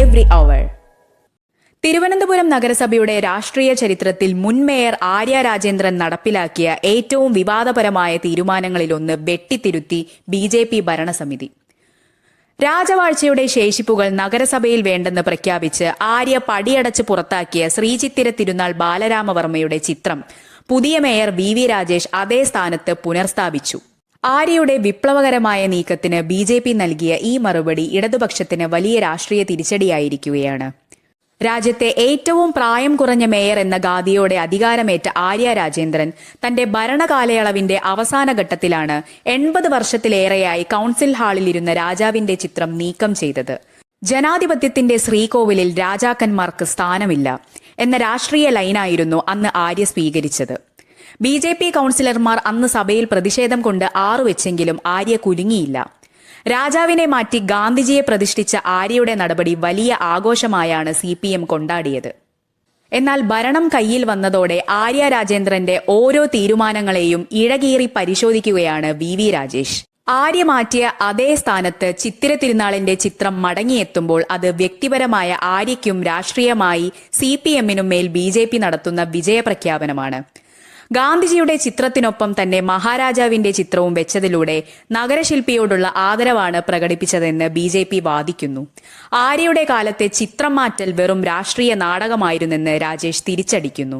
every hour. Thiruvananthapuram നഗരസഭയുടെ രാഷ്ട്രീയ ചരിത്രത്തിൽ മുൻ മേയർ ആര്യ രാജേന്ദ്രൻ നടപ്പിലാക്കിയ ഏറ്റവും വിവാദപരമായ തീരുമാനങ്ങളിലൊന്ന് വെട്ടിത്തിരുത്തി ബി.ജെ.പി. ഭരണസമിതി. രാജവാഴ്ചയുടെ ശേഷിപ്പുകൾ നഗരസഭയിൽ വേണ്ടെന്ന് പ്രഖ്യാപിച്ച് ആര്യ പടിയടച്ച് പുറത്താക്കിയ ശ്രീചിത്തിര തിരുനാൾ ബാലരാമവർമ്മയുടെ ചിത്രം പുതിയ മേയർ വി രാജേഷ് അതേ സ്ഥാനത്ത് പുനർസ്ഥാപിച്ചു. ആര്യയുടെ വിപ്ലവകരമായ നീക്കത്തിന് ബി.ജെ.പി. നൽകിയ ഈ മറുപടി ഇടതുപക്ഷത്തിന് വലിയ രാഷ്ട്രീയ തിരിച്ചടിയായിരിക്കുകയാണ്. രാജ്യത്തെ ഏറ്റവും പ്രായം കുറഞ്ഞ മേയർ എന്ന ഗാദിയോടെ അധികാരമേറ്റ ആര്യ രാജേന്ദ്രൻ തന്റെ ഭരണകാലയളവിന്റെ അവസാന ഘട്ടത്തിലാണ് 80 വർഷത്തിലേറെയായി കൌൺസിൽ ഹാളിലിരുന്ന രാജാവിന്റെ ചിത്രം നീക്കം ചെയ്തത്. ജനാധിപത്യത്തിന്റെ ശ്രീകോവിലിൽ രാജാക്കന്മാർക്ക് സ്ഥാനമില്ല എന്ന രാഷ്ട്രീയ ലൈനായിരുന്നു അന്ന് ആര്യ സ്വീകരിച്ചത്. ബി.ജെ.പി. കൌൺസിലർമാർ അന്ന് സഭയിൽ പ്രതിഷേധം കൊണ്ട് ആറുവെച്ചെങ്കിലും ആര്യ കുലുങ്ങിയില്ല. രാജാവിനെ മാറ്റി ഗാന്ധിജിയെ പ്രതിഷ്ഠിച്ച ആര്യയുടെ നടപടി വലിയ ആഘോഷമായാണ് CPM കൊണ്ടാടിയത്. എന്നാൽ ഭരണം കയ്യിൽ വന്നതോടെ ആര്യ രാജേന്ദ്രന്റെ ഓരോ തീരുമാനങ്ങളെയും ഇഴകീറി പരിശോധിക്കുകയാണ് വി രാജേഷ്. ആര്യ മാറ്റിയ അതേ സ്ഥാനത്ത് ചിത്തിര തിരുനാളിന്റെ ചിത്രം മടങ്ങിയെത്തുമ്പോൾ അത് വ്യക്തിപരമായ ആര്യയ്ക്കും രാഷ്ട്രീയമായി CPM-നും മേൽ ബി.ജെ.പി. നടത്തുന്ന വിജയപ്രഖ്യാപനമാണ്. ഗാന്ധിജിയുടെ ചിത്രത്തിനൊപ്പം തന്നെ മഹാരാജാവിന്റെ ചിത്രവും വെച്ചതിലൂടെ നഗരശില്പിയോടുള്ള ആദരവാണ് പ്രകടിപ്പിച്ചതെന്ന് ബി.ജെ.പി. വാദിക്കുന്നു. ആര്യയുടെ കാലത്തെ ചിത്രം മാറ്റൽ വെറും രാഷ്ട്രീയ നാടകമായിരുന്നെന്ന് രാജേഷ് തിരിച്ചടിക്കുന്നു.